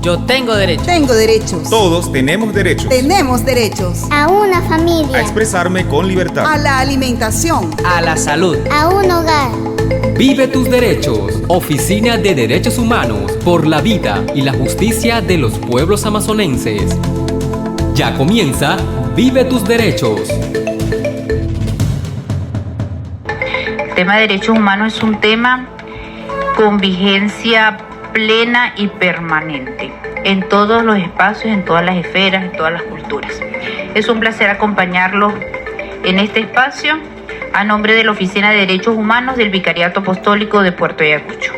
Yo tengo derechos. Tengo derechos. Todos tenemos derechos. Tenemos derechos. A una familia. A expresarme con libertad. A la alimentación. A la salud. A un hogar. Vive tus derechos. Oficina de Derechos Humanos por la vida y la justicia de los pueblos amazonenses. Ya comienza Vive tus derechos. El tema de derechos humanos es un tema con vigencia plena y permanente en todos los espacios, en todas las esferas, en todas las culturas. Es un placer acompañarlos en este espacio a nombre de la Oficina de Derechos Humanos del Vicariato Apostólico de Puerto Ayacucho.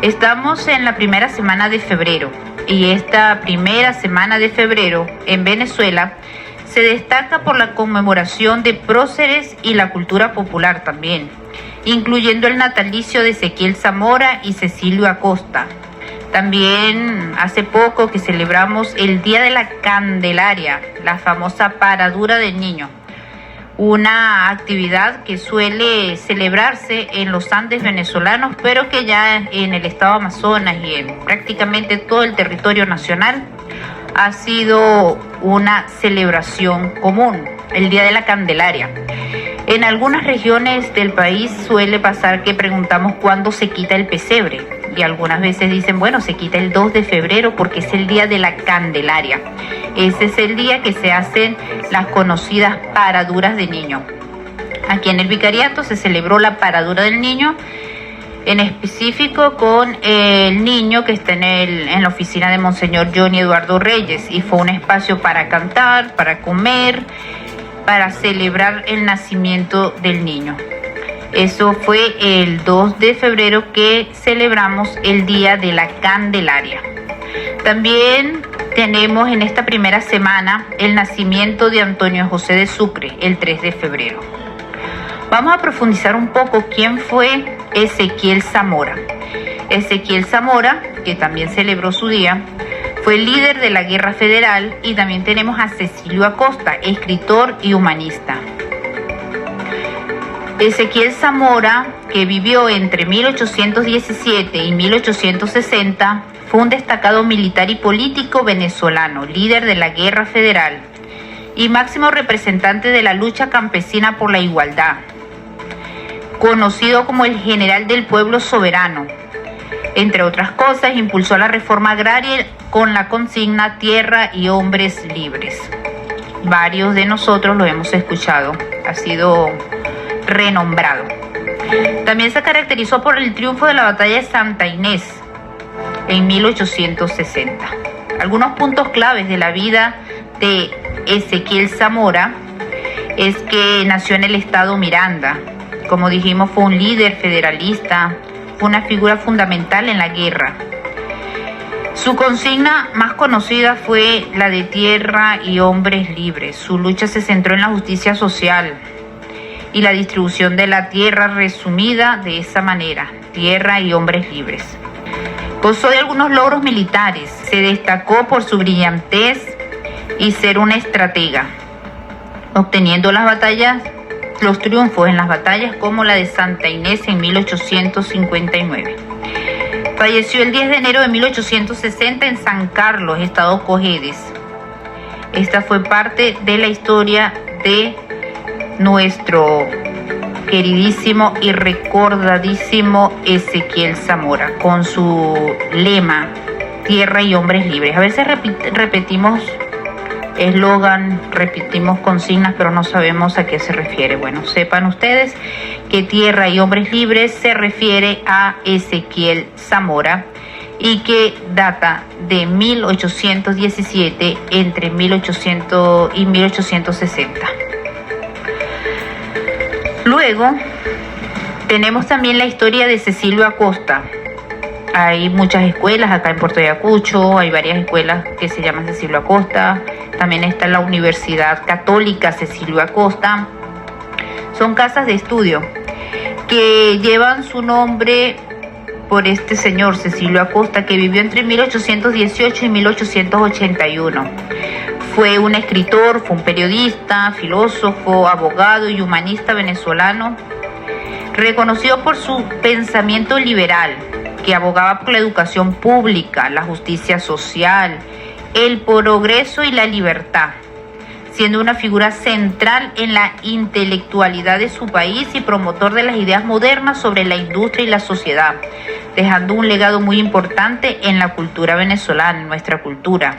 Estamos en la primera semana de febrero y esta primera semana de febrero en Venezuela se destaca por la conmemoración de próceres y la cultura popular también, incluyendo el natalicio de Ezequiel Zamora y Cecilio Acosta. También hace poco que celebramos el Día de la Candelaria, la famosa paradura del niño, una actividad que suele celebrarse en los Andes venezolanos, pero que ya en el estado Amazonas y en prácticamente todo el territorio nacional ha sido una celebración común, el Día de la Candelaria. En algunas regiones del país suele pasar que preguntamos cuándo se quita el pesebre y algunas veces dicen, bueno, se quita el 2 de febrero porque es el Día de la Candelaria. Ese es el día que se hacen las conocidas paraduras de niño. Aquí en el Vicariato se celebró la paradura del niño, en específico con el niño que está en la oficina de Monseñor Johnny Eduardo Reyes, y fue un espacio para cantar, para comer, para celebrar el nacimiento del niño. Eso fue el 2 de febrero que celebramos el Día de la Candelaria. También tenemos en esta primera semana el nacimiento de Antonio José de Sucre, el 3 de febrero. Vamos a profundizar un poco quién fue Ezequiel Zamora. Ezequiel Zamora, que también celebró su día, fue líder de la Guerra Federal, y también tenemos a Cecilio Acosta, escritor y humanista. Ezequiel Zamora, que vivió entre 1817 y 1860, fue un destacado militar y político venezolano, líder de la Guerra Federal y máximo representante de la lucha campesina por la igualdad, conocido como el general del pueblo soberano. Entre otras cosas, impulsó la reforma agraria con la consigna Tierra y Hombres Libres. Varios de nosotros lo hemos escuchado, ha sido renombrado. También se caracterizó por el triunfo de la batalla de Santa Inés en 1860. Algunos puntos claves de la vida de Ezequiel Zamora es que nació en el estado Miranda. Como dijimos, fue un líder federalista, fue una figura fundamental en la guerra. Su consigna más conocida fue la de Tierra y Hombres Libres. Su lucha se centró en la justicia social y la distribución de la tierra, resumida de esa manera: tierra y hombres libres. Gozó de algunos logros militares. Se destacó por su brillantez y ser un estratega, obteniendo los triunfos en las batallas como la de Santa Inés en 1859. Falleció el 10 de enero de 1860 en San Carlos, estado Cojedes. Esta fue parte de la historia de nuestro queridísimo y recordadísimo Ezequiel Zamora, con su lema Tierra y Hombres Libres. A veces repetimos eslogan, repetimos consignas, pero no sabemos a qué se refiere. Bueno, sepan ustedes que Tierra y Hombres Libres se refiere a Ezequiel Zamora y que data de 1817, entre 1800 y 1860. Luego tenemos también la historia de Cecilio Acosta. Hay muchas escuelas acá en Puerto Ayacucho, hay varias escuelas que se llaman Cecilio Acosta. También está la Universidad Católica Cecilio Acosta. Son casas de estudio que llevan su nombre por este señor Cecilio Acosta, que vivió entre 1818 y 1881. Fue un escritor, fue un periodista, filósofo, abogado y humanista venezolano, reconocido por su pensamiento liberal que abogaba por la educación pública, la justicia social, el progreso y la libertad, siendo una figura central en la intelectualidad de su país y promotor de las ideas modernas sobre la industria y la sociedad, dejando un legado muy importante en la cultura venezolana, en nuestra cultura.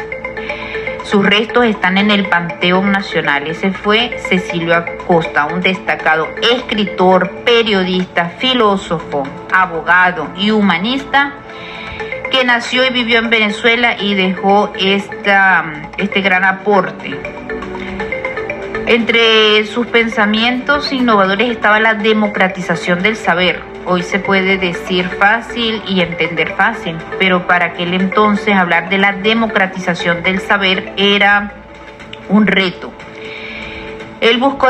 Sus restos están en el Panteón Nacional. Ese fue Cecilio Acosta, un destacado escritor, periodista, filósofo, abogado y humanista que nació y vivió en Venezuela y dejó este gran aporte. Entre sus pensamientos innovadores estaba la democratización del saber. Hoy se puede decir fácil y entender fácil, pero para aquel entonces hablar de la democratización del saber era un reto. Él buscó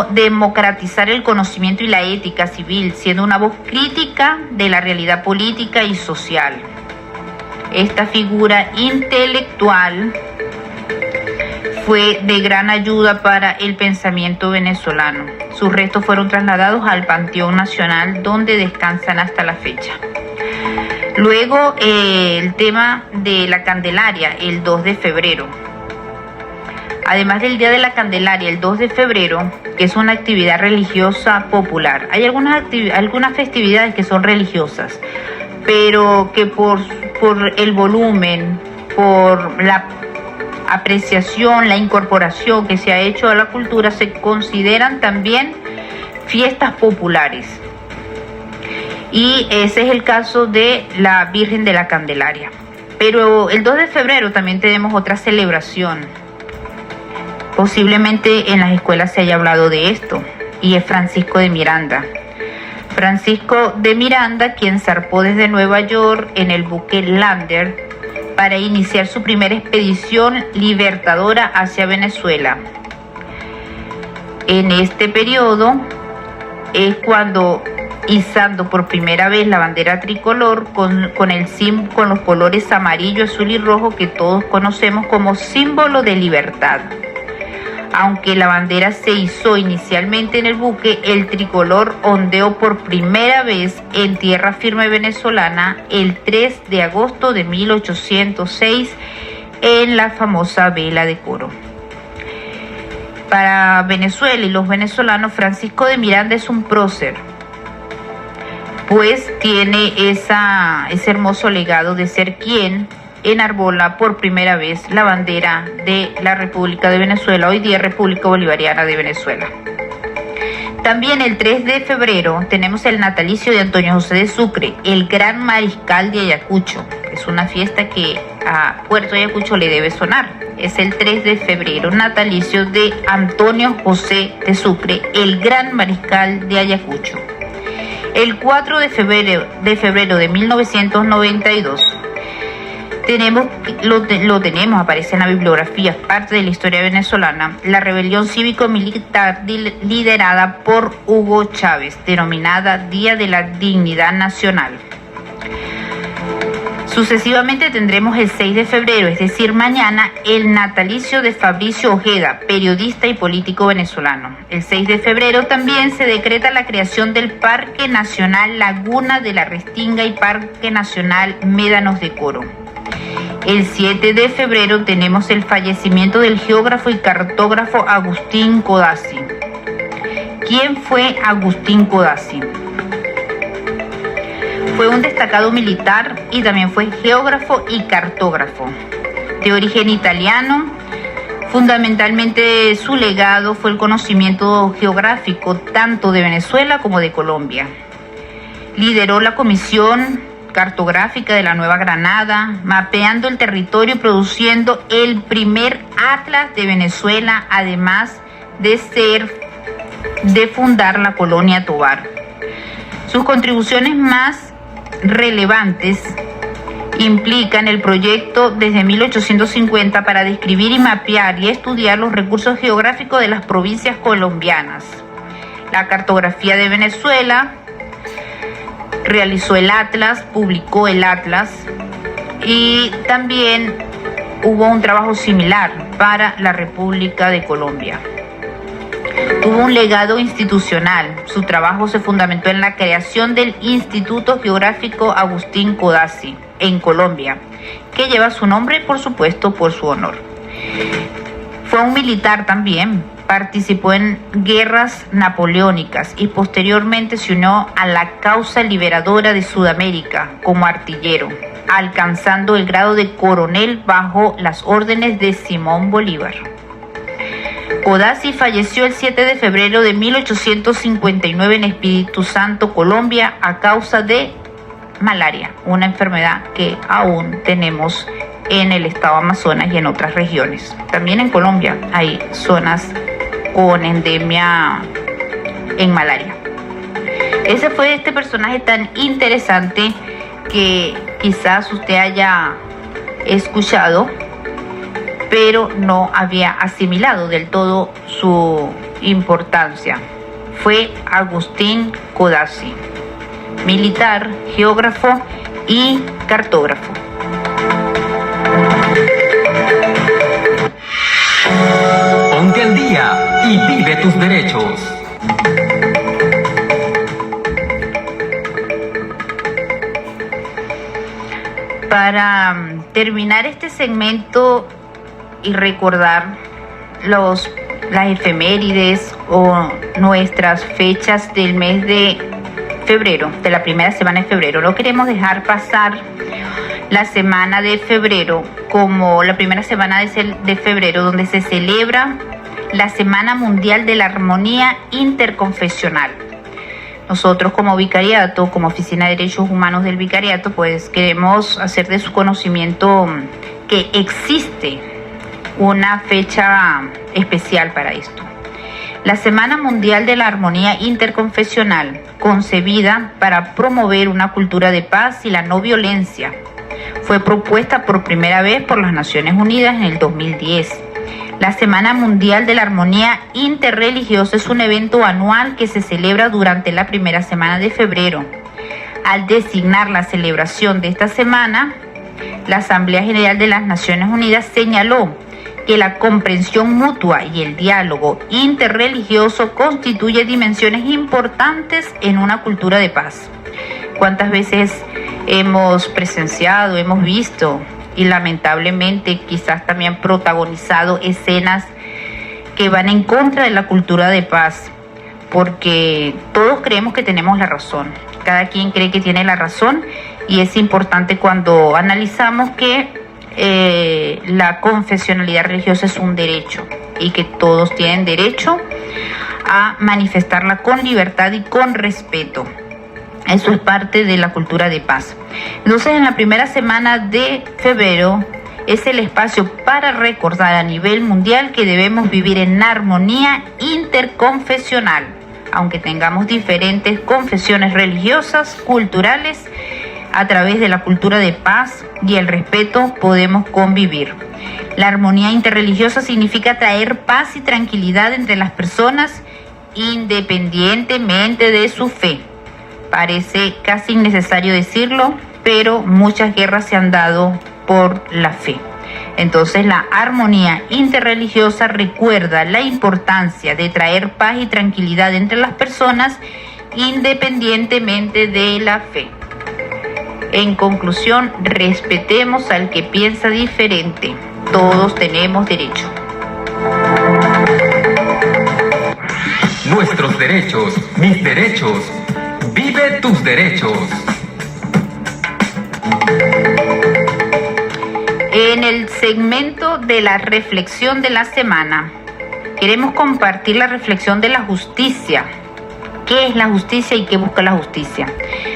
democratizar el conocimiento y la ética civil, siendo una voz crítica de la realidad política y social. Esta figura intelectual fue de gran ayuda para el pensamiento venezolano. Sus restos fueron trasladados al Panteón Nacional, donde descansan hasta la fecha. Luego, el tema de la Candelaria, el 2 de febrero. Además del Día de la Candelaria, el 2 de febrero, que es una actividad religiosa popular. Hay algunas festividades que son religiosas, pero que por el volumen, por la apreciación, la incorporación que se ha hecho a la cultura, se consideran también fiestas populares. Y ese es el caso de la Virgen de la Candelaria. Pero el 2 de febrero también tenemos otra celebración. Posiblemente en las escuelas se haya hablado de esto, y es Francisco de Miranda. Francisco de Miranda, quien zarpó desde Nueva York en el buque Lander para iniciar su primera expedición libertadora hacia Venezuela. En este periodo es cuando, izando por primera vez la bandera tricolor con los colores amarillo, azul y rojo que todos conocemos como símbolo de libertad. Aunque la bandera se izó inicialmente en el buque, el tricolor ondeó por primera vez en tierra firme venezolana el 3 de agosto de 1806 en la famosa vela de Coro. Para Venezuela y los venezolanos, Francisco de Miranda es un prócer, pues tiene ese hermoso legado de ser quien enarbola por primera vez la bandera de la República de Venezuela, hoy día República Bolivariana de Venezuela. También el 3 de febrero tenemos el natalicio de Antonio José de Sucre, el gran mariscal de Ayacucho. Es una fiesta que a Puerto Ayacucho le debe sonar. Es el 3 de febrero, natalicio de Antonio José de Sucre, el gran mariscal de Ayacucho. El 4 de febrero de 1992, aparece en la bibliografía, parte de la historia venezolana, la rebelión cívico-militar liderada por Hugo Chávez, denominada Día de la Dignidad Nacional. Sucesivamente tendremos el 6 de febrero, es decir, mañana, el natalicio de Fabricio Ojeda, periodista y político venezolano. El 6 de febrero también se decreta la creación del Parque Nacional Laguna de la Restinga y Parque Nacional Médanos de Coro. El 7 de febrero tenemos el fallecimiento del geógrafo y cartógrafo Agustín Codazzi. ¿Quién fue Agustín Codazzi? Fue un destacado militar y también fue geógrafo y cartógrafo. De origen italiano, fundamentalmente su legado fue el conocimiento geográfico tanto de Venezuela como de Colombia. Lideró la comisión cartográfica de la Nueva Granada, mapeando el territorio y produciendo el primer atlas de Venezuela, además de fundar la colonia Tovar. Sus contribuciones más relevantes implican el proyecto desde 1850 para describir y mapear y estudiar los recursos geográficos de las provincias colombianas, la cartografía de Venezuela, realizó el Atlas, publicó el Atlas y también hubo un trabajo similar para la República de Colombia. Tuvo un legado institucional. Su trabajo se fundamentó en la creación del Instituto Geográfico Agustín Codazzi en Colombia, que lleva su nombre, por supuesto, por su honor. Fue un militar también, participó en guerras napoleónicas y posteriormente se unió a la causa liberadora de Sudamérica como artillero, alcanzando el grado de coronel bajo las órdenes de Simón Bolívar. Codazzi falleció el 7 de febrero de 1859 en Espíritu Santo, Colombia, a causa de malaria, una enfermedad que aún tenemos en el estado Amazonas y en otras regiones. También en Colombia hay zonas con endemia en malaria. Ese fue este personaje tan interesante que quizás usted haya escuchado, pero no había asimilado del todo su importancia. Fue Agustín Codazzi, militar, geógrafo y cartógrafo. Ponte al día y vive tus derechos. Para terminar este segmento y recordar las efemérides o nuestras fechas del mes de febrero, de la primera semana de febrero, no queremos dejar pasar la semana de febrero como la primera semana de febrero, donde se celebra la Semana Mundial de la Armonía Interconfesional. Nosotros como vicariato, como Oficina de Derechos Humanos del Vicariato, pues queremos hacer de su conocimiento que existe una fecha especial para esto. La Semana Mundial de la Armonía Interconfesional, concebida para promover una cultura de paz y la no violencia, fue propuesta por primera vez por las Naciones Unidas en el 2010. La Semana Mundial de la Armonía Interreligiosa es un evento anual que se celebra durante la primera semana de febrero. Al designar la celebración de esta semana, la Asamblea General de las Naciones Unidas señaló que la comprensión mutua y el diálogo interreligioso constituye dimensiones importantes en una cultura de paz. ¿Cuántas veces hemos presenciado, hemos visto y lamentablemente quizás también protagonizado escenas que van en contra de la cultura de paz? Porque todos creemos que tenemos la razón, cada quien cree que tiene la razón, y es importante cuando analizamos que la confesionalidad religiosa es un derecho y que todos tienen derecho a manifestarla con libertad y con respeto. Eso es parte de la cultura de paz. Entonces, en la primera semana de febrero es el espacio para recordar a nivel mundial que debemos vivir en armonía interconfesional. Aunque tengamos diferentes confesiones religiosas, culturales, a través de la cultura de paz y el respeto podemos convivir. La armonía interreligiosa significa traer paz y tranquilidad entre las personas independientemente de su fe. Parece casi innecesario decirlo, pero muchas guerras se han dado por la fe. Entonces, la armonía interreligiosa recuerda la importancia de traer paz y tranquilidad entre las personas independientemente de la fe. En conclusión, respetemos al que piensa diferente. Todos tenemos derecho. Nuestros derechos, mis derechos. Vive tus derechos. En el segmento de la reflexión de la semana, queremos compartir la reflexión de la justicia. ¿Qué es la justicia y qué busca la justicia?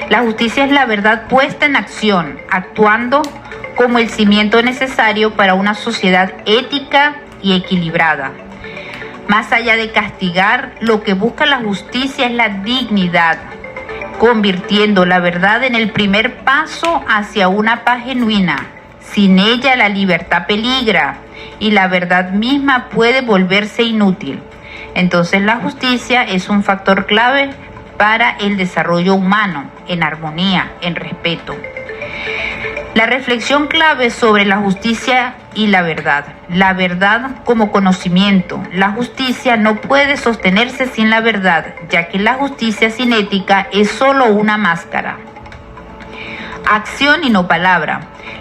La justicia es la verdad puesta en acción, actuando como el cimiento necesario para una sociedad ética y equilibrada. Más allá de castigar, lo que busca la justicia es la dignidad, convirtiendo la verdad en el primer paso hacia una paz genuina. Sin ella, la libertad peligra y la verdad misma puede volverse inútil. Entonces, la justicia es un factor clave para el desarrollo humano, en armonía, en respeto. La reflexión clave sobre la justicia y la verdad. La verdad como conocimiento. La justicia no puede sostenerse sin la verdad, ya que la justicia sin ética es solo una máscara. Acción y no palabra.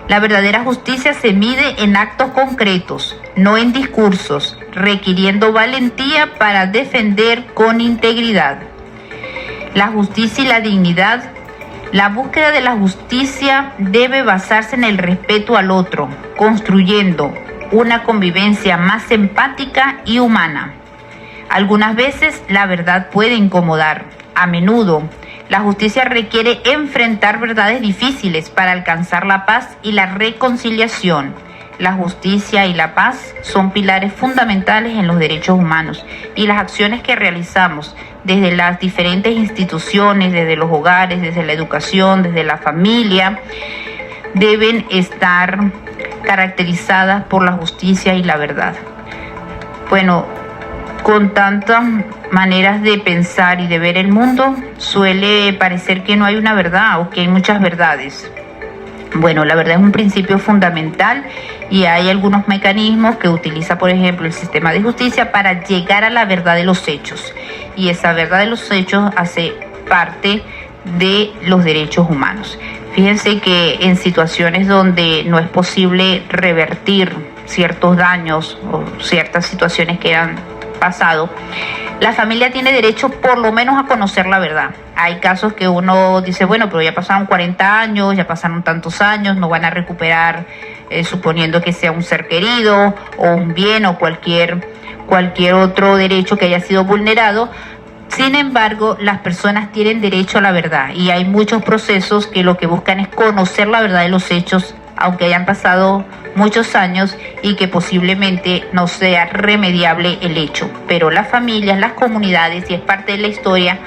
La verdadera justicia se mide en actos concretos, no en discursos, requiriendo valentía para defender con integridad. La justicia y la dignidad. La búsqueda de la justicia debe basarse en el respeto al otro, construyendo una convivencia más empática y humana. Algunas veces la verdad puede incomodar. A menudo, la justicia requiere enfrentar verdades difíciles para alcanzar la paz y la reconciliación. La justicia y la paz son pilares fundamentales en los derechos humanos y las acciones que realizamos desde las diferentes instituciones, desde los hogares, desde la educación, desde la familia, deben estar caracterizadas por la justicia y la verdad. Bueno, con tantas maneras de pensar y de ver el mundo, suele parecer que no hay una verdad o que hay muchas verdades. Bueno, la verdad es un principio fundamental y hay algunos mecanismos que utiliza, por ejemplo, el sistema de justicia para llegar a la verdad de los hechos. Y esa verdad de los hechos hace parte de los derechos humanos. Fíjense que en situaciones donde no es posible revertir ciertos daños o ciertas situaciones que han pasado, la familia tiene derecho por lo menos a conocer la verdad. Hay casos que uno dice, bueno, pero ya pasaron 40 años, ya pasaron tantos años, no van a recuperar, suponiendo que sea un ser querido o un bien o cualquier otro derecho que haya sido vulnerado. Sin embargo, las personas tienen derecho a la verdad y hay muchos procesos que lo que buscan es conocer la verdad de los hechos, aunque hayan pasado muchos años y que posiblemente no sea remediable el hecho. Pero las familias, las comunidades, y es parte de la historia,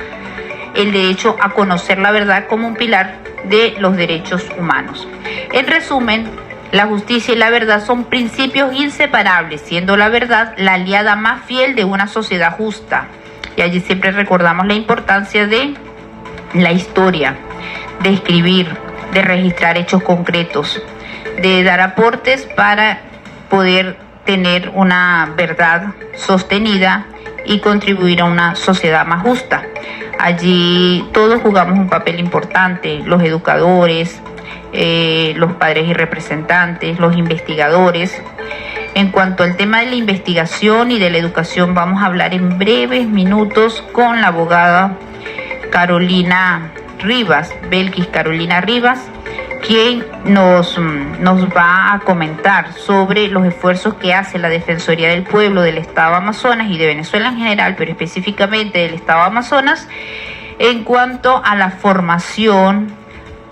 el derecho a conocer la verdad como un pilar de los derechos humanos. En resumen, la justicia y la verdad son principios inseparables, siendo la verdad la aliada más fiel de una sociedad justa. Y allí siempre recordamos la importancia de la historia, de escribir, de registrar hechos concretos, de dar aportes para poder tener una verdad sostenida y contribuir a una sociedad más justa. Allí todos jugamos un papel importante, los educadores, los padres y representantes, los investigadores. En cuanto al tema de la investigación y de la educación, vamos a hablar en breves minutos con la abogada Carolina Rivas, Belkis Carolina Rivas, quien nos va a comentar sobre los esfuerzos que hace la Defensoría del Pueblo del Estado Amazonas y de Venezuela en general, pero específicamente del Estado Amazonas, en cuanto a la formación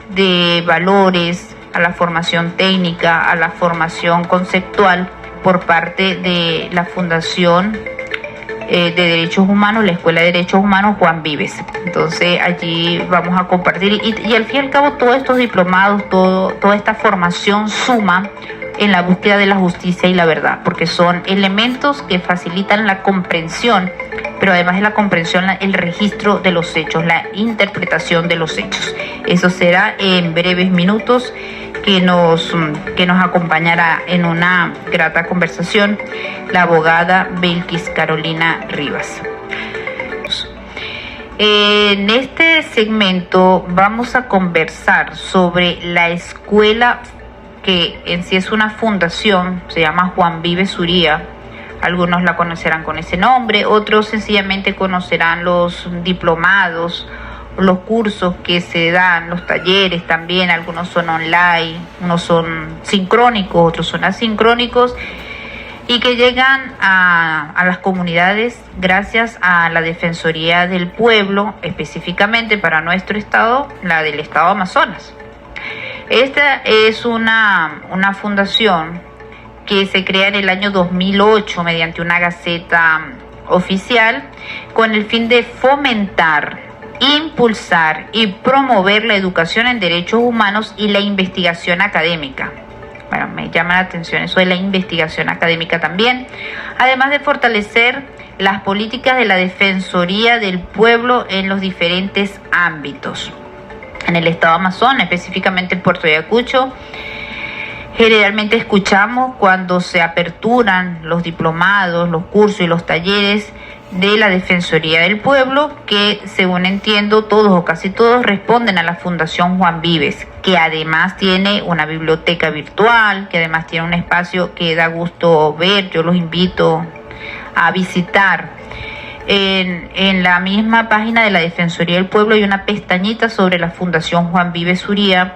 de valores, a la formación técnica, a la formación conceptual por parte de la Fundación de Derechos Humanos, la Escuela de Derechos Humanos Juan Vives. Entonces allí vamos a compartir y al fin y al cabo todos estos diplomados, toda esta formación suma en la búsqueda de la justicia y la verdad, porque son elementos que facilitan la comprensión, pero además de la comprensión, el registro de los hechos, la interpretación de los hechos. Eso será en breves minutos que nos acompañará en una grata conversación la abogada Belkis Carolina Rivas. En este segmento vamos a conversar sobre la escuela, que en sí es una fundación, se llama Juan Vives Uría. Algunos la conocerán con ese nombre, otros sencillamente conocerán los diplomados, los cursos que se dan, los talleres también. Algunos son online, unos son sincrónicos, otros son asincrónicos, y que llegan a las comunidades gracias a la Defensoría del Pueblo, específicamente para nuestro estado, la del Estado Amazonas. Esta es una fundación que se crea en el año 2008 mediante una gaceta oficial con el fin de fomentar, impulsar y promover la educación en derechos humanos y la investigación académica. Bueno, me llama la atención eso de la investigación académica también, además de fortalecer las políticas de la Defensoría del Pueblo en los diferentes ámbitos. en el estado Amazonas, específicamente en Puerto Ayacucho. Generalmente escuchamos cuando se aperturan los diplomados, los cursos y los talleres de la Defensoría del Pueblo, que según entiendo todos o casi todos responden a la Fundación Juan Vives, que además tiene una biblioteca virtual, que además tiene un espacio que da gusto ver. Yo los invito a visitar. En la misma página de la Defensoría del Pueblo hay una pestañita sobre la Fundación Juan Vives Uría,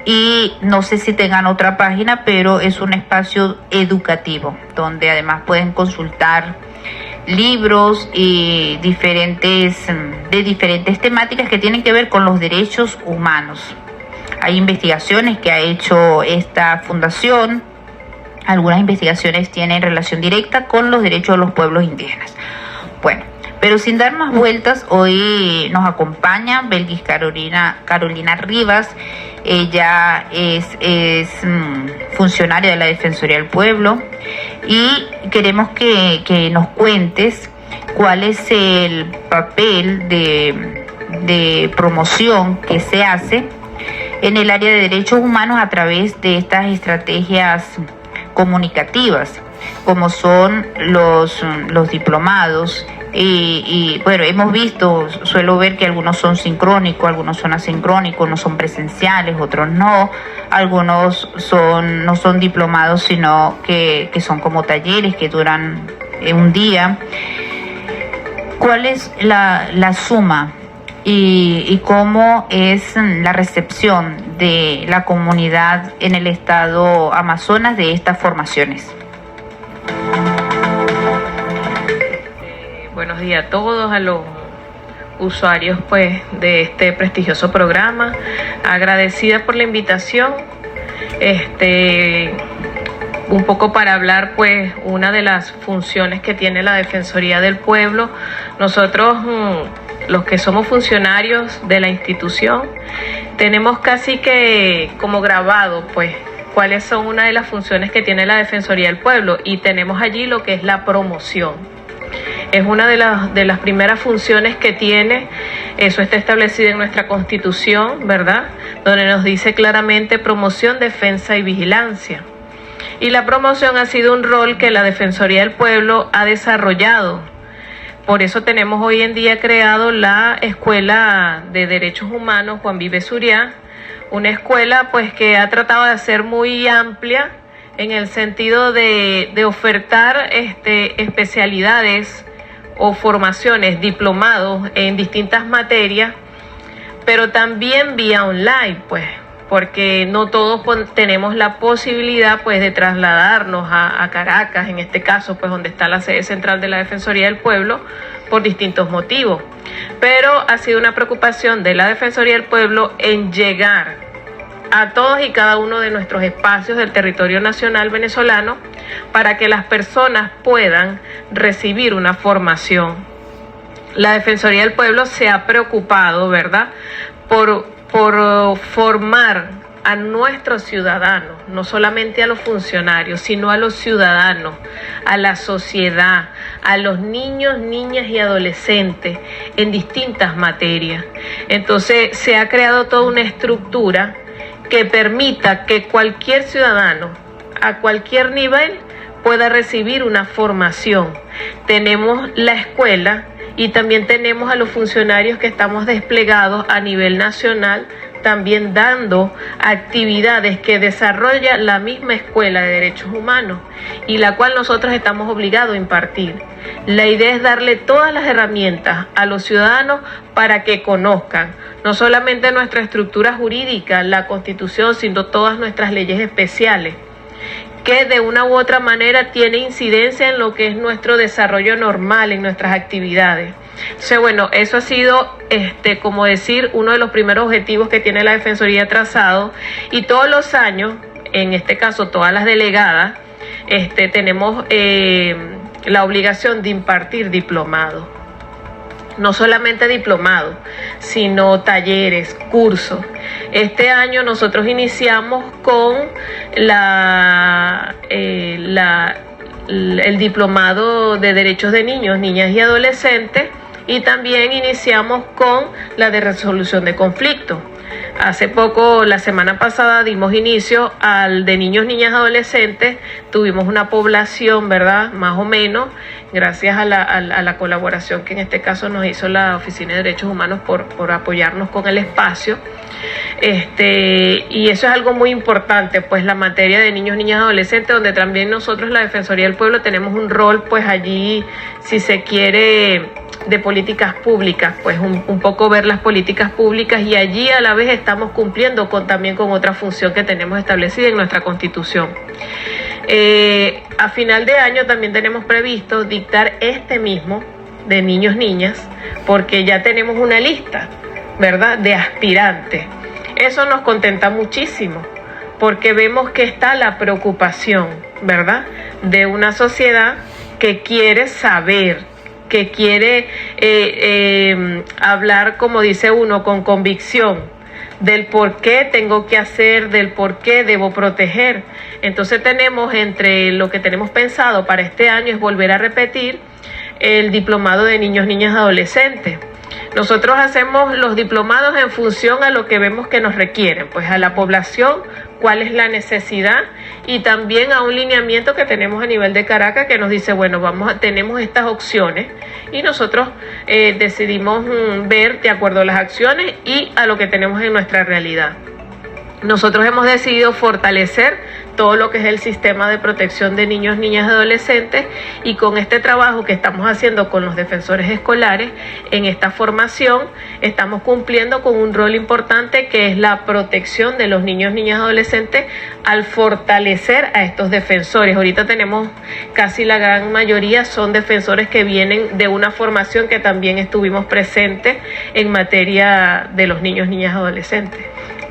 y no sé si tengan otra página, pero es un espacio educativo donde además pueden consultar libros y de diferentes temáticas que tienen que ver con los derechos humanos. Hay investigaciones que ha hecho esta fundación. Algunas investigaciones tienen relación directa con los derechos de los pueblos indígenas. Bueno, pero sin dar más vueltas, hoy nos acompaña Belkis Carolina Rivas. Ella es funcionaria de la Defensoría del Pueblo, y queremos que nos cuentes cuál es el papel de promoción que se hace en el área de derechos humanos a través de estas estrategias comunicativas, como son los diplomados. Y bueno, hemos visto, suelo ver que algunos son sincrónicos, algunos son asincrónicos, unos son presenciales, otros no, algunos no son diplomados, sino que son como talleres que duran un día. ¿Cuál es la suma y cómo es la recepción de la comunidad en el estado Amazonas de estas formaciones? Buenos días a todos, a los usuarios pues de este prestigioso programa. Agradecida por la invitación. Un poco para hablar pues una de las funciones que tiene la Defensoría del Pueblo. Nosotros, los que somos funcionarios de la institución, tenemos casi que como grabado pues cuáles son una de las funciones que tiene la Defensoría del Pueblo, y tenemos allí lo que es la promoción. Es una de las primeras funciones que tiene. Eso está establecido en nuestra Constitución, ¿verdad? Donde nos dice claramente promoción, defensa y vigilancia. Y la promoción ha sido un rol que la Defensoría del Pueblo ha desarrollado. Por eso tenemos hoy en día creado la Escuela de Derechos Humanos Juan Vives Uría, una escuela pues que ha tratado de ser muy amplia en el sentido de ofertar especialidades o formaciones, diplomados en distintas materias, pero también vía online, pues, porque no todos tenemos la posibilidad pues de trasladarnos a Caracas, en este caso pues donde está la sede central de la Defensoría del Pueblo, por distintos motivos. Pero ha sido una preocupación de la Defensoría del Pueblo en llegar a todos y cada uno de nuestros espacios del territorio nacional venezolano para que las personas puedan recibir una formación. La Defensoría del Pueblo se ha preocupado, ¿verdad?, por formar a nuestros ciudadanos, no solamente a los funcionarios, sino a los ciudadanos, a la sociedad, a los niños, niñas y adolescentes en distintas materias. Entonces se ha creado toda una estructura que permita que cualquier ciudadano, a cualquier nivel, pueda recibir una formación. Tenemos la escuela y también tenemos a los funcionarios que estamos desplegados a nivel nacional, también dando actividades que desarrolla la misma Escuela de Derechos Humanos y la cual nosotros estamos obligados a impartir. La idea es darle todas las herramientas a los ciudadanos para que conozcan no solamente nuestra estructura jurídica, la Constitución, sino todas nuestras leyes especiales, que de una u otra manera tiene incidencia en lo que es nuestro desarrollo normal, en nuestras actividades. Entonces, bueno, eso ha sido, como decir, uno de los primeros objetivos que tiene la Defensoría trazado, y todos los años, en este caso todas las delegadas, tenemos la obligación de impartir diplomados. No solamente diplomados, sino talleres, cursos. Este año nosotros iniciamos con el diplomado de derechos de niños, niñas y adolescentes, y también iniciamos con la de resolución de conflictos. Hace poco, la semana pasada, dimos inicio al de niños, niñas, adolescentes. Tuvimos una población, ¿verdad? Más o menos, gracias a la colaboración que en este caso nos hizo la Oficina de Derechos Humanos por apoyarnos con el espacio. Y eso es algo muy importante, pues la materia de niños, niñas, adolescentes, donde también nosotros, la Defensoría del Pueblo, tenemos un rol, pues allí, si se quiere, de políticas públicas, pues un poco ver las políticas públicas, y allí a la vez estamos cumpliendo también con otra función que tenemos establecida en nuestra Constitución. A final de año también tenemos previsto dictar este mismo de niños, niñas, porque ya tenemos una lista, ¿verdad?, de aspirantes. Eso nos contenta muchísimo, porque vemos que está la preocupación, ¿verdad?, de una sociedad que quiere saber, que quiere hablar, como dice uno, con convicción, del por qué tengo que hacer, del por qué debo proteger. Entonces tenemos, entre lo que tenemos pensado para este año, es volver a repetir el diplomado de niños, niñas, adolescentes. Nosotros hacemos los diplomados en función a lo que vemos que nos requieren, pues a la población, cuál es la necesidad, y también a un lineamiento que tenemos a nivel de Caracas que nos dice, bueno, tenemos estas opciones, y nosotros decidimos ver de acuerdo a las acciones y a lo que tenemos en nuestra realidad. Nosotros hemos decidido fortalecer todo lo que es el sistema de protección de niños, niñas y adolescentes, y con este trabajo que estamos haciendo con los defensores escolares en esta formación, estamos cumpliendo con un rol importante que es la protección de los niños, niñas y adolescentes al fortalecer a estos defensores. Ahorita tenemos casi la gran mayoría son defensores que vienen de una formación que también estuvimos presentes en materia de los niños, niñas y adolescentes.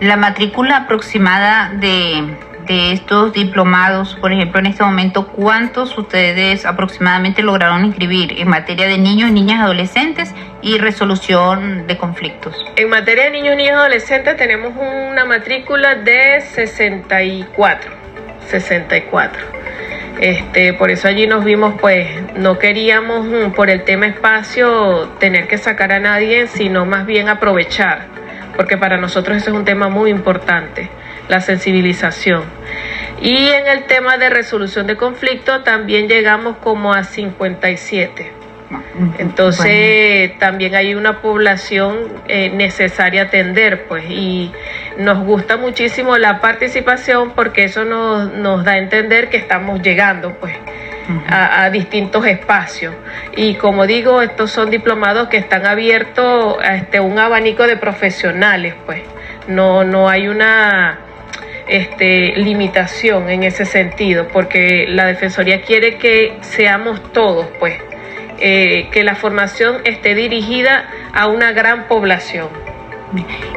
La matrícula aproximada de estos diplomados, por ejemplo, en este momento, ¿cuántos ustedes aproximadamente lograron inscribir en materia de niños, niñas, adolescentes y resolución de conflictos? En materia de niños, niñas y adolescentes tenemos una matrícula de 64. Por eso allí nos vimos, pues no queríamos por el tema espacio tener que sacar a nadie, sino más bien aprovechar, porque para nosotros eso es un tema muy importante, la sensibilización. Y en el tema de resolución de conflicto también llegamos como a 57. Entonces también hay una población necesaria atender, pues, y nos gusta muchísimo la participación porque eso nos da a entender que estamos llegando, pues, a distintos espacios. Y como digo, estos son diplomados que están abiertos a un abanico de profesionales, pues no hay una limitación en ese sentido, porque la Defensoría quiere que seamos todos, pues, que la formación esté dirigida a una gran población.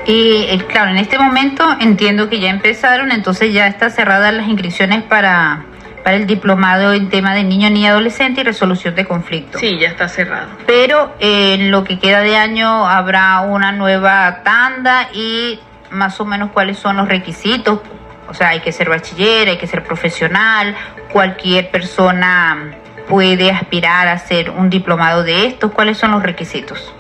Y claro, en este momento entiendo que ya empezaron, entonces ya está cerradas las inscripciones para el diplomado en tema de niño, niña, adolescente y resolución de conflictos. Sí, ya está cerrado. Pero en lo que queda de año habrá una nueva tanda, y más o menos cuáles son los requisitos. O sea, hay que ser bachiller, hay que ser profesional, cualquier persona puede aspirar a hacer un diplomado de estos. ¿Cuáles son los requisitos?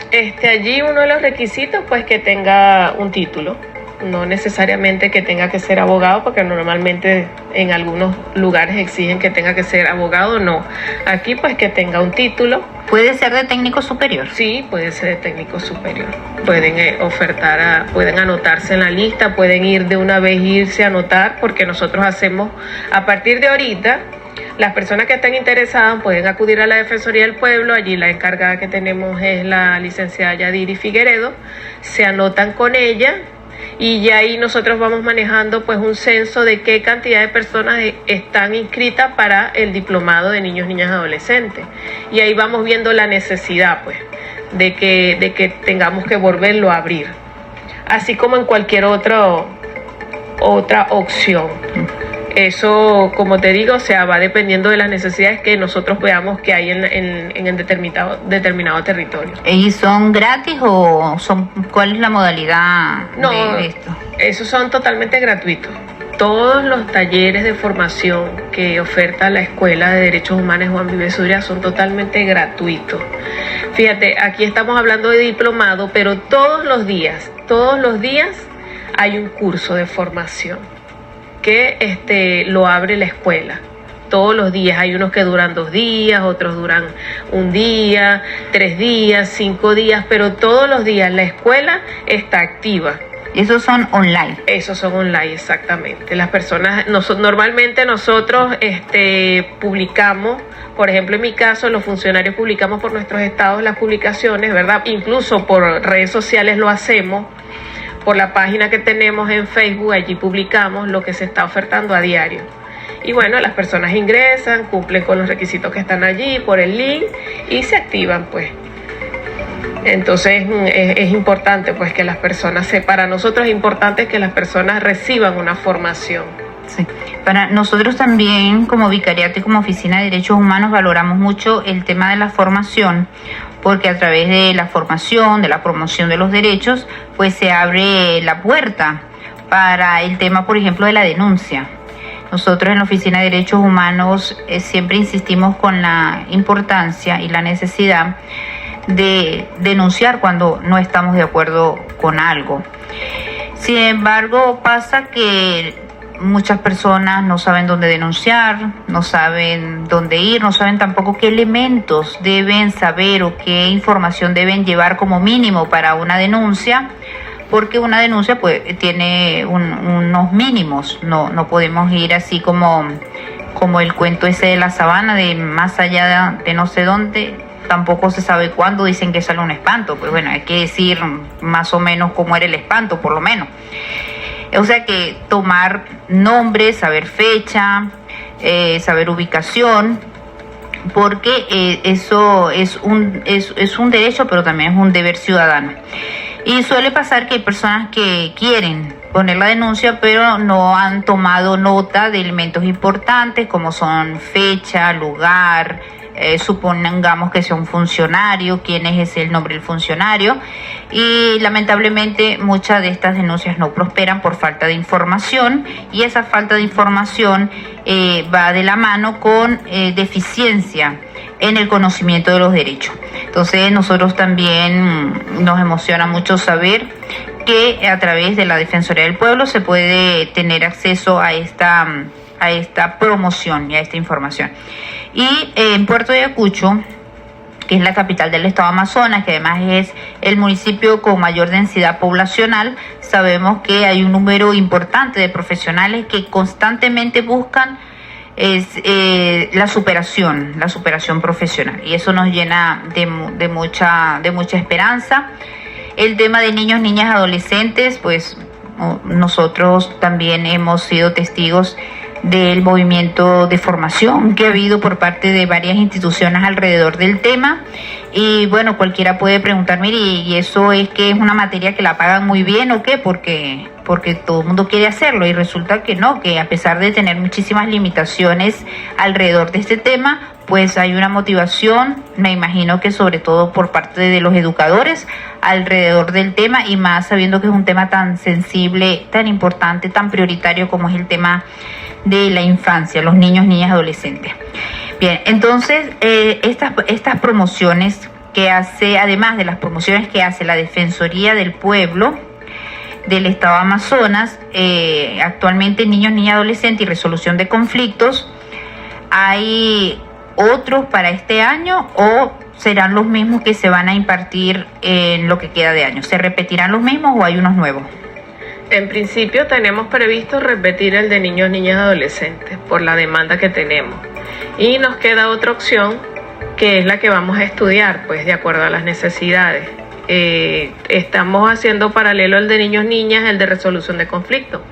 Allí uno de los requisitos, pues, que tenga un título. No necesariamente que tenga que ser abogado, porque normalmente en algunos lugares exigen que tenga que ser abogado. No, aquí pues que tenga un título. ¿Puede ser de técnico superior? Sí, puede ser de técnico superior. Pueden pueden anotarse en la lista, pueden ir de una vez, irse a anotar, porque nosotros hacemos, a partir de ahorita, las personas que estén interesadas pueden acudir a la Defensoría del Pueblo. Allí la encargada que tenemos es la licenciada Yadiri Figueredo. Se anotan con ella, y ya ahí nosotros vamos manejando, pues, un censo de qué cantidad de personas están inscritas para el diplomado de niños, niñas y adolescentes, y ahí vamos viendo la necesidad, pues, de que tengamos que volverlo a abrir, así como en cualquier otra opción. Eso, como te digo, va dependiendo de las necesidades que nosotros veamos que hay en determinado territorio. ¿Y son gratis o cuál es la modalidad de esto? Esos son totalmente gratuitos. Todos los talleres de formación que oferta la Escuela de Derechos Humanos Juan Vives Zuria son totalmente gratuitos. Fíjate, aquí estamos hablando de diplomado, pero todos los días hay un curso de formación que lo abre la escuela. Todos los días, hay unos que duran 2 días, otros duran 1 día, 3 días, 5 días, pero todos los días la escuela está activa. Esos son online. Esos son online, exactamente. Las personas, normalmente nosotros publicamos, por ejemplo en mi caso, los funcionarios publicamos por nuestros estados las publicaciones, ¿verdad? Incluso por redes sociales lo hacemos, por la página que tenemos en Facebook, allí publicamos lo que se está ofertando a diario. Y bueno, las personas ingresan, cumplen con los requisitos que están allí por el link y se activan, pues. Entonces es importante, pues, que las personas para nosotros es importante que las personas reciban una formación. Sí. Para nosotros también, como Vicariato y como Oficina de Derechos Humanos, valoramos mucho el tema de la formación, porque a través de la formación, de la promoción de los derechos, pues se abre la puerta para el tema, por ejemplo, de la denuncia. Nosotros en la Oficina de Derechos Humanos siempre insistimos con la importancia y la necesidad de denunciar cuando no estamos de acuerdo con algo. Sin embargo, pasa que muchas personas no saben dónde denunciar, no saben dónde ir, no saben tampoco qué elementos deben saber o qué información deben llevar como mínimo para una denuncia, porque una denuncia pues tiene unos mínimos. No podemos ir así como el cuento ese de la sabana, de más allá de no sé dónde, tampoco se sabe cuándo dicen que sale un espanto. Pues bueno, hay que decir más o menos cómo era el espanto, por lo menos. O sea que tomar nombre, saber fecha, saber ubicación, porque eso es un derecho, pero también es un deber ciudadano. Y suele pasar que hay personas que quieren poner la denuncia, pero no han tomado nota de elementos importantes como son fecha, lugar, supongamos que sea un funcionario, quién es el nombre del funcionario, y lamentablemente muchas de estas denuncias no prosperan por falta de información, y esa falta de información va de la mano con deficiencia en el conocimiento de los derechos. Entonces nosotros también nos emociona mucho saber que a través de la Defensoría del Pueblo se puede tener acceso a esta promoción y a esta información. Y en Puerto Ayacucho, que es la capital del estado Amazonas, que además es el municipio con mayor densidad poblacional, sabemos que hay un número importante de profesionales que constantemente buscan la superación profesional, y eso nos llena de mucha esperanza. El tema de niños, niñas, adolescentes, pues nosotros también hemos sido testigos del movimiento de formación que ha habido por parte de varias instituciones alrededor del tema. Y bueno, cualquiera puede preguntar, mire, ¿y eso es que es una materia que la pagan muy bien o qué? Porque todo el mundo quiere hacerlo, y resulta que no, que a pesar de tener muchísimas limitaciones alrededor de este tema, pues hay una motivación, me imagino que sobre todo por parte de los educadores alrededor del tema, y más sabiendo que es un tema tan sensible, tan importante, tan prioritario como es el tema de la infancia, los niños, niñas, adolescentes. Bien, entonces estas promociones que hace, además de las promociones que hace la Defensoría del Pueblo del Estado Amazonas, actualmente niños, niñas, adolescentes y resolución de conflictos, ¿hay otros para este año o serán los mismos que se van a impartir en lo que queda de año? ¿Se repetirán los mismos o hay unos nuevos? En principio tenemos previsto repetir el de niños, niñas, adolescentes por la demanda que tenemos, y nos queda otra opción que es la que vamos a estudiar, pues de acuerdo a las necesidades. Estamos haciendo paralelo el de niños, niñas, el de resolución de conflictos.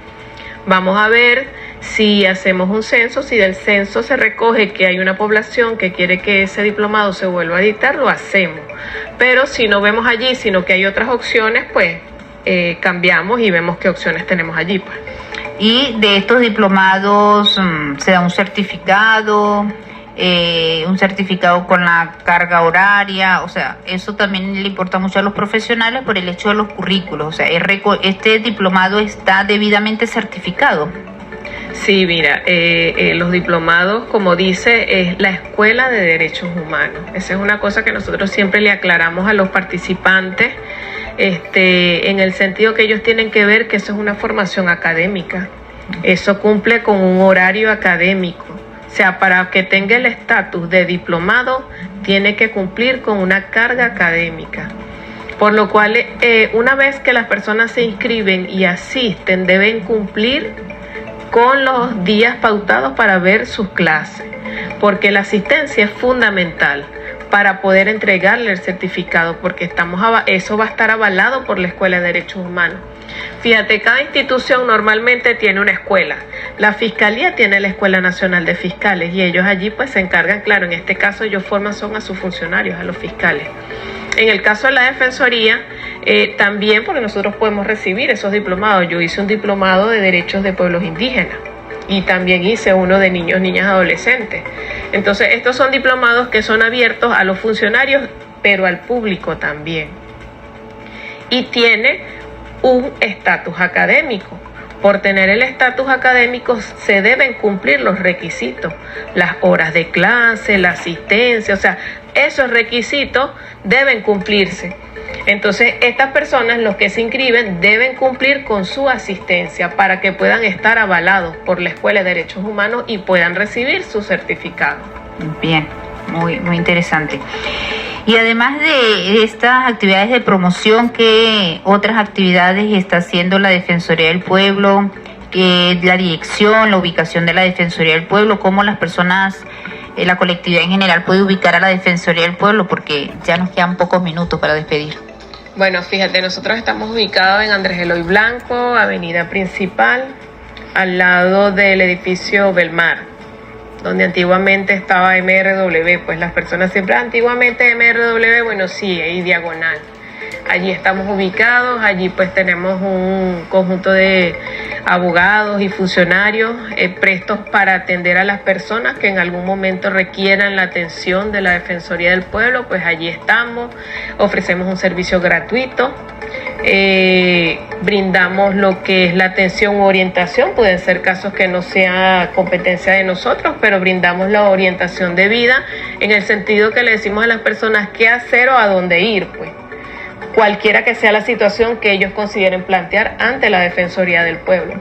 Vamos a ver si hacemos un censo, si del censo se recoge que hay una población que quiere que ese diplomado se vuelva a dictar, lo hacemos. Pero si no vemos allí, sino que hay otras opciones, pues cambiamos y vemos qué opciones tenemos allí, pues. Y de estos diplomados se da un certificado con la carga horaria, o sea, eso también le importa mucho a los profesionales por el hecho de los currículos, o sea, este diplomado está debidamente certificado. Sí, mira, los diplomados, como dice, es la Escuela de Derechos Humanos. Esa es una cosa que nosotros siempre le aclaramos a los participantes en el sentido que ellos tienen que ver que eso es una formación académica, eso cumple con un horario académico. O sea, para que tenga el estatus de diplomado, tiene que cumplir con una carga académica. Por lo cual, una vez que las personas se inscriben y asisten, deben cumplir con los días pautados para ver sus clases, porque la asistencia es fundamental para poder entregarle el certificado, porque eso va a estar avalado por la Escuela de Derechos Humanos. Fíjate, cada institución normalmente tiene una escuela. La Fiscalía tiene la Escuela Nacional de Fiscales y ellos allí pues se encargan, claro, en este caso ellos forman son a sus funcionarios, a los fiscales. En el caso de la Defensoría, también porque nosotros podemos recibir esos diplomados. Yo hice un diplomado de derechos de pueblos indígenas y también hice uno de niños, niñas, adolescentes. Entonces, estos son diplomados que son abiertos a los funcionarios, pero al público también. Y tiene un estatus académico. Por tener el estatus académico se deben cumplir los requisitos, las horas de clase, la asistencia, o sea, esos requisitos deben cumplirse. Entonces, estas personas, los que se inscriben, deben cumplir con su asistencia para que puedan estar avalados por la Escuela de Derechos Humanos y puedan recibir su certificado. Bien, muy interesante. Y además de estas actividades de promoción, ¿qué otras actividades está haciendo la Defensoría del Pueblo? La dirección, la ubicación de la Defensoría del Pueblo, cómo las personas, la colectividad en general puede ubicar a la Defensoría del Pueblo, porque ya nos quedan pocos minutos para despedir. Bueno, fíjate, nosotros estamos ubicados en Andrés Eloy Blanco, avenida principal, al lado del edificio Belmar, donde antiguamente estaba MRW, pues las personas siempre, antiguamente MRW, bueno, sí, ahí diagonal. Allí estamos ubicados, allí pues tenemos un conjunto de abogados y funcionarios prestos para atender a las personas que en algún momento requieran la atención de la Defensoría del Pueblo, pues allí estamos, ofrecemos un servicio gratuito. Brindamos lo que es la atención u orientación, pueden ser casos que no sea competencia de nosotros, pero brindamos la orientación de vida en el sentido que le decimos a las personas qué hacer o a dónde ir, pues cualquiera que sea la situación que ellos consideren plantear ante la Defensoría del Pueblo.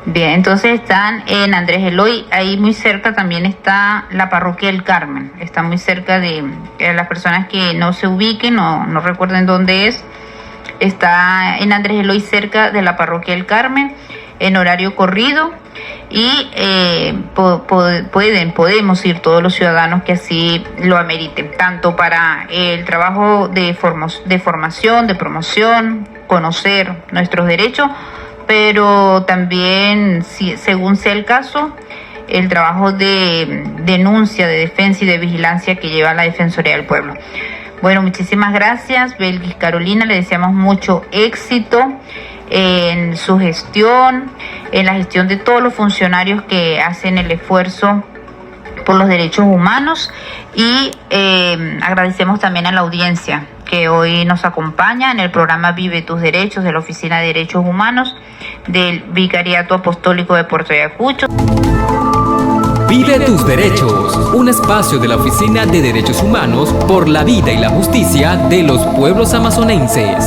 Bien, entonces están en Andrés Eloy, ahí muy cerca también está la Parroquia del Carmen, está muy cerca de las personas que no se ubiquen, no recuerden dónde es. Está en Andrés Eloy, cerca de la Parroquia del Carmen, en horario corrido, y podemos ir todos los ciudadanos que así lo ameriten, tanto para el trabajo de formación, de promoción, conocer nuestros derechos, pero también, según sea el caso, el trabajo de denuncia, de defensa y de vigilancia que lleva la Defensoría del Pueblo. Bueno, muchísimas gracias, Belkis Carolina, le deseamos mucho éxito en su gestión, en la gestión de todos los funcionarios que hacen el esfuerzo por los derechos humanos, y agradecemos también a la audiencia que hoy nos acompaña en el programa Vive tus Derechos de la Oficina de Derechos Humanos del Vicariato Apostólico de Puerto Ayacucho. Vive tus derechos, un espacio de la Oficina de Derechos Humanos por la vida y la justicia de los pueblos amazonenses.